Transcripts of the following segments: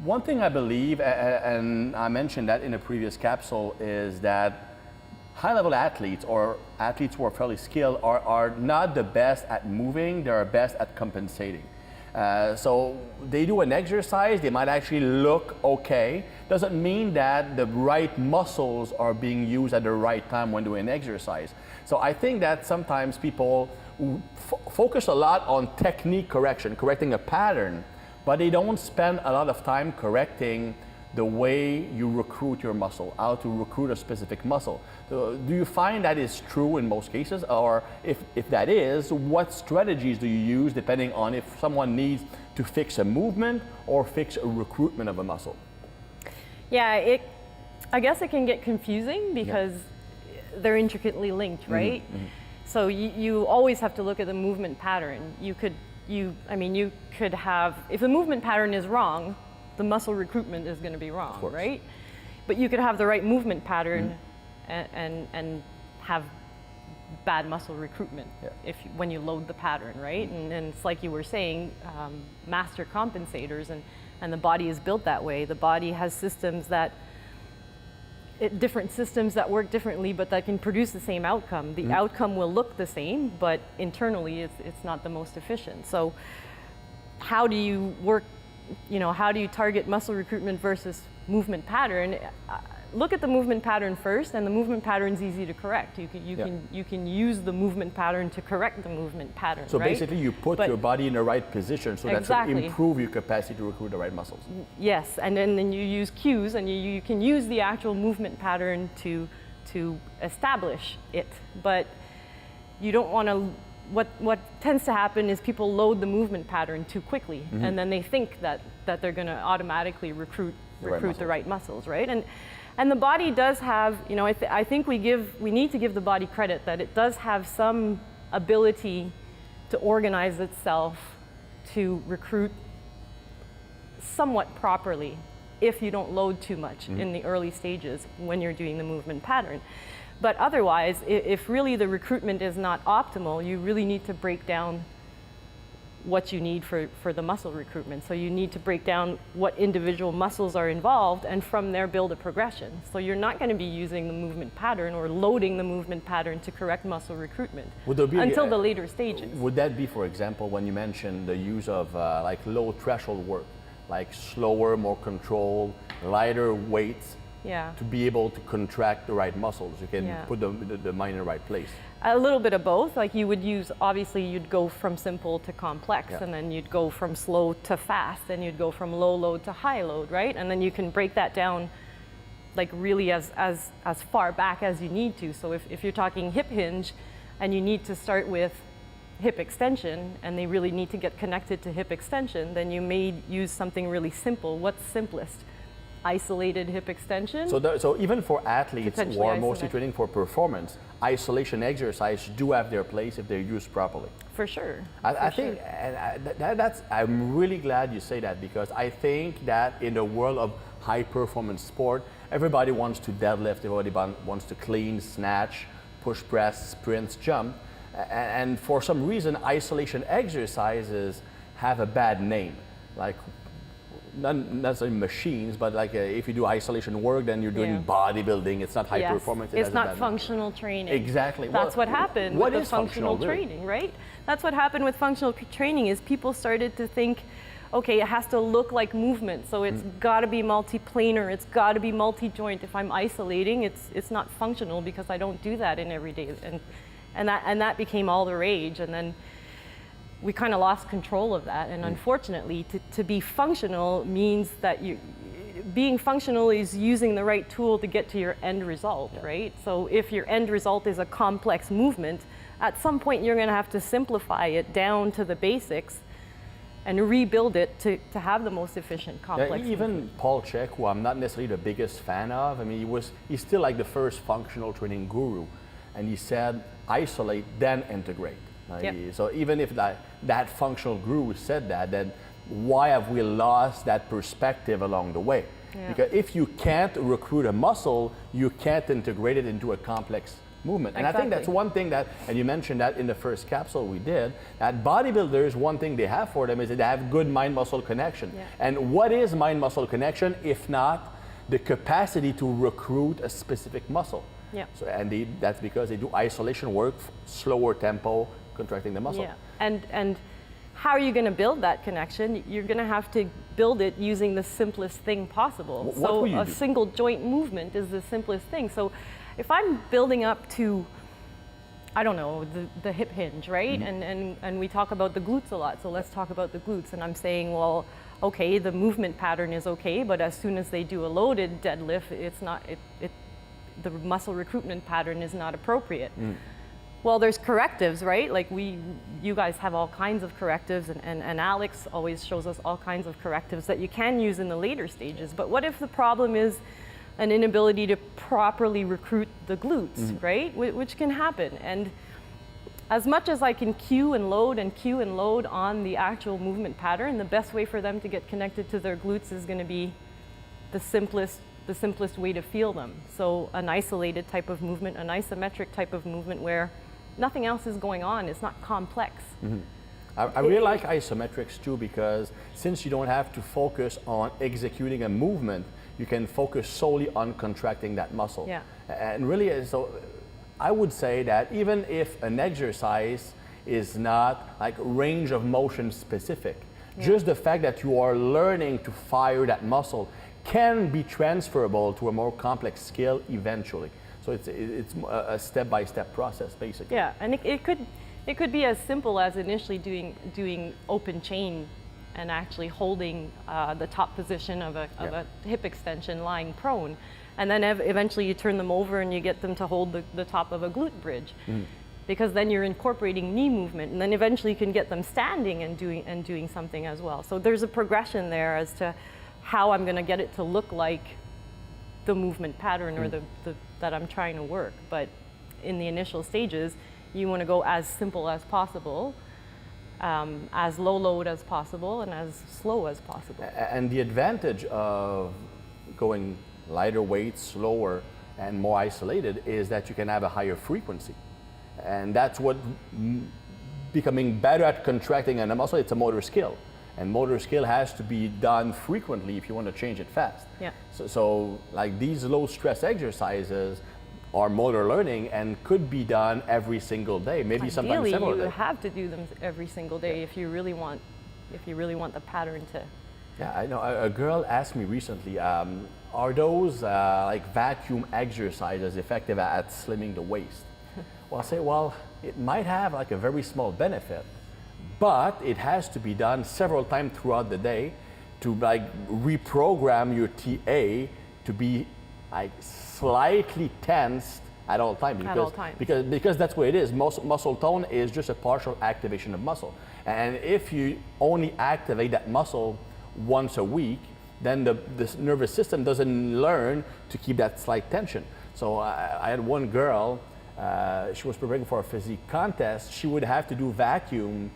One thing I believe, and I mentioned that in a previous capsule, is that high-level athletes or athletes who are fairly skilled are not the best at moving, they're best at compensating. So they do an exercise, they might actually look okay. Doesn't mean that the right muscles are being used at the right time when doing exercise. So I think that sometimes people focus a lot on technique correction, correcting a pattern, but they don't spend a lot of time correcting the way you recruit your muscle, how to recruit a specific muscle. So do you find that is true in most cases? Or if that is, what strategies do you use depending on if someone needs to fix a movement or fix a recruitment of a muscle? Yeah, I guess it can get confusing because they're intricately linked, right? So you always have to look at the movement pattern. You could have, if the movement pattern is wrong, the muscle recruitment is going to be wrong, right? But you could have the right movement pattern and have bad muscle recruitment when you load the pattern, right? And it's like you were saying, master compensators, and the body is built that way. The body has systems different systems that work differently, but that can produce the same outcome. The outcome will look the same, but internally it's not the most efficient. So how do you work, how do you target muscle recruitment versus movement pattern? Look at the movement pattern first, and the movement pattern is easy to correct. You can use the movement pattern to correct the movement pattern. So basically, you put your body in the right position so that to improve your capacity to recruit the right muscles. Yes, and then you use cues, and you can use the actual movement pattern to establish it. But you don't want to. What tends to happen is people load the movement pattern too quickly, and then they think that they're going to automatically recruit the right muscles, right? And the body does have, I think we need to give the body credit that it does have some ability to organize itself to recruit somewhat properly if you don't load too much in the early stages when you're doing the movement pattern. But otherwise, if really the recruitment is not optimal, you really need to break down what you need for the muscle recruitment. So you need to break down what individual muscles are involved, and from there build a progression. So you're not going to be using the movement pattern or loading the movement pattern to correct muscle recruitment until the later stages. Would that be, for example, when you mentioned the use of like low threshold work, like slower, more controlled, lighter weights, to be able to contract the right muscles? You can put the mind in the right place. A little bit of both. Like you would use, obviously you'd go from simple to complex, and then you'd go from slow to fast, and you'd go from low load to high load, right? And then you can break that down like really as far back as you need to. So if you're talking hip hinge and you need to start with hip extension and they really need to get connected to hip extension, then you may use something really simple. What's simplest? Isolated hip extension. So even for athletes who are mostly training for performance, isolation exercise do have their place if they're used properly. For sure. I think, and I'm really glad you say that, because I think that in the world of high performance sport, everybody wants to deadlift, everybody wants to clean, snatch, push press, sprints, jump. And for some reason, isolation exercises have a bad name. Like, not necessarily machines, but like if you do isolation work, then you're doing bodybuilding. It's not high performance. It's not functional training. Exactly. That's what happened with the functional training, right? That's what happened with functional training is people started to think, okay, it has to look like movement, so it's got to be multi-planar, it's got to be multi-joint. If I'm isolating, it's not functional because I don't do that in everyday, and that became all the rage, and then we kind of lost control of that. And unfortunately, to be functional means that being functional is using the right tool to get to your end result, right? So if your end result is a complex movement, at some point you're going to have to simplify it down to the basics and rebuild it to have the most efficient complex even movement. Paul Chek, who I'm not necessarily the biggest fan of, I mean, he's still like the first functional training guru, and he said, isolate, then integrate. So even if that functional guru said that, then why have we lost that perspective along the way? Because if you can't recruit a muscle, you can't integrate it into a complex movement. And I think that's Exactly. one thing that, and you mentioned that in the first capsule we did, that bodybuilders, one thing they have for them is that they have good mind-muscle connection. Yeah. And what is mind-muscle connection if not the capacity to recruit a specific muscle? Yeah. So, that's because they do isolation work, slower tempo, contracting the muscle. Yeah, and how are you going to build that connection? You're going to have to build it using the simplest thing possible. What will you a do? single joint movement is the simplest thing. So if I'm building up to, I don't know, the hip hinge, right? And we talk about the glutes a lot, so let's talk about the glutes. And I'm saying, well, okay, the movement pattern is okay, but as soon as they do a loaded deadlift, it's not, the muscle recruitment pattern is not appropriate. Well, there's correctives, right? Like you guys have all kinds of correctives, and Alex always shows us all kinds of correctives that you can use in the later stages. But what if the problem is an inability to properly recruit the glutes, right? Which can happen. And as much as I can cue and load on the actual movement pattern, the best way for them to get connected to their glutes is going to be the simplest way to feel them. So an isolated type of movement, an isometric type of movement where nothing else is going on. It's not complex. I really like isometrics too, because since you don't have to focus on executing a movement, you can focus solely on contracting that muscle. Yeah. And really, so I would say that even if an exercise is not like range of motion specific, just the fact that you are learning to fire that muscle can be transferable to a more complex skill eventually. So it's a step-by-step process, basically. Yeah, and it could be as simple as initially doing open chain and actually holding the top position of a hip extension lying prone. And then eventually you turn them over and you get them to hold the top of a glute bridge. Because then you're incorporating knee movement, and then eventually you can get them standing and doing something as well. So there's a progression there as to how I'm going to get it to look like the movement pattern or that I'm trying to work. But in the initial stages, you want to go as simple as possible, as low load as possible, and as slow as possible. And the advantage of going lighter weight, slower, and more isolated is that you can have a higher frequency. And that's what becoming better at contracting a muscle, it's a motor skill. And motor skill has to be done frequently if you want to change it fast. Yeah. So like these low stress exercises are motor learning and could be done every single day, maybe sometimes Ideally, several you days. have to do them every single day if you really want the pattern to. Yeah, I know. A girl asked me recently, are those like vacuum exercises effective at slimming the waist? Well, I say, well, it might have like a very small benefit, but it has to be done several times throughout the day to like reprogram your TA to be like slightly tensed at all times. At all times. Because that's what it is. Muscle tone is just a partial activation of muscle. And if you only activate that muscle once a week, then the nervous system doesn't learn to keep that slight tension. So I had one girl, she was preparing for a physique contest. She would have to do vacuum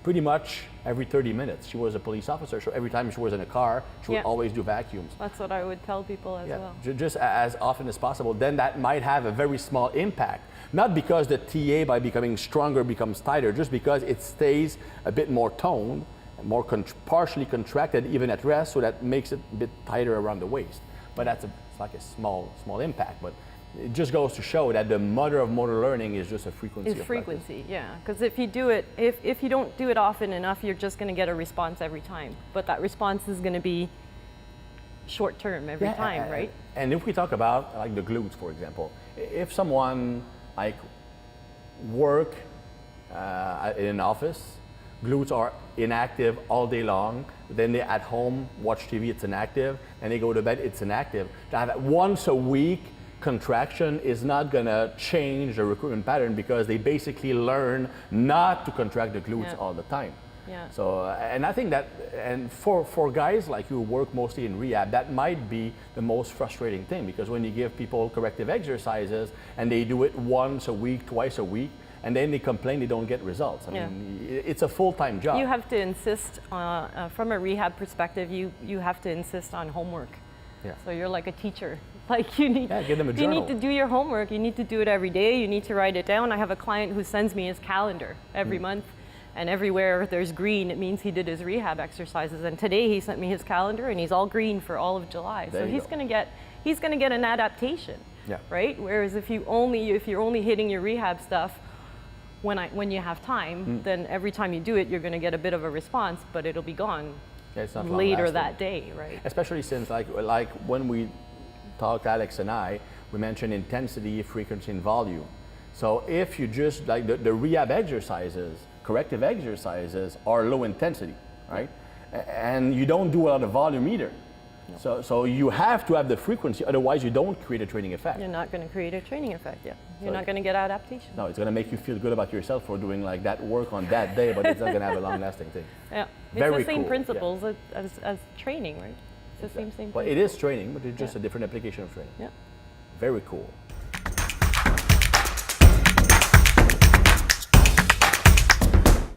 pretty much every 30 minutes. She was a police officer, so every time she was in a car, she would always do vacuums. That's what I would tell people as well. Just as often as possible. Then that might have a very small impact. Not because the TA by becoming stronger becomes tighter, just because it stays a bit more toned, more partially contracted even at rest, so that makes it a bit tighter around the waist. But it's like a small impact. But it just goes to show that the mother of motor learning is just a frequency. Is frequency, yeah. Because if you do it, if you don't do it often enough, you're just going to get a response every time. But that response is going to be short term every time, right? And if we talk about like the glutes, for example, if someone like work in an office, glutes are inactive all day long, then they at home watch TV, it's inactive, and they go to bed, it's inactive. That once a week contraction is not going to change the recruitment pattern, because they basically learn not to contract the glutes all the time. Yeah. So, and I think that, and for guys like you who work mostly in rehab, that might be the most frustrating thing, because when you give people corrective exercises and they do it once a week, twice a week, and then they complain they don't get results. I mean, it's a full-time job. You have to insist, from a rehab perspective, you have to insist on homework. Yeah. So you're like a teacher. Like you need, give them a you journal. need to do your homework. You need to do it every day. You need to write it down. I have a client who sends me his calendar every month, and everywhere there's green, it means he did his rehab exercises. And today he sent me his calendar, and he's all green for all of July. There So you he's go. going to get an adaptation, Yeah. right? Whereas if you're only hitting your rehab stuff when you have time, then every time you do it, you're going to get a bit of a response, but it'll be gone Yeah, it's not later long-lasting. that day, right? Especially since like when we talked, Alex and I, we mentioned intensity, frequency, and volume. So if you just like the rehab exercises, corrective exercises are low intensity, right? And you don't do a lot of volume either. So you have to have the frequency, otherwise you don't create a training effect. You're not going to create a training effect, yeah. You're So not going to get adaptation. No, it's going to make you feel good about yourself for doing like that work on that day, but it's not going to have a long-lasting thing. Yeah, it's Very the same cool, principles as training, right? It's the same Well, it principles. is training, but it's just a different application of training. Yeah. Very cool.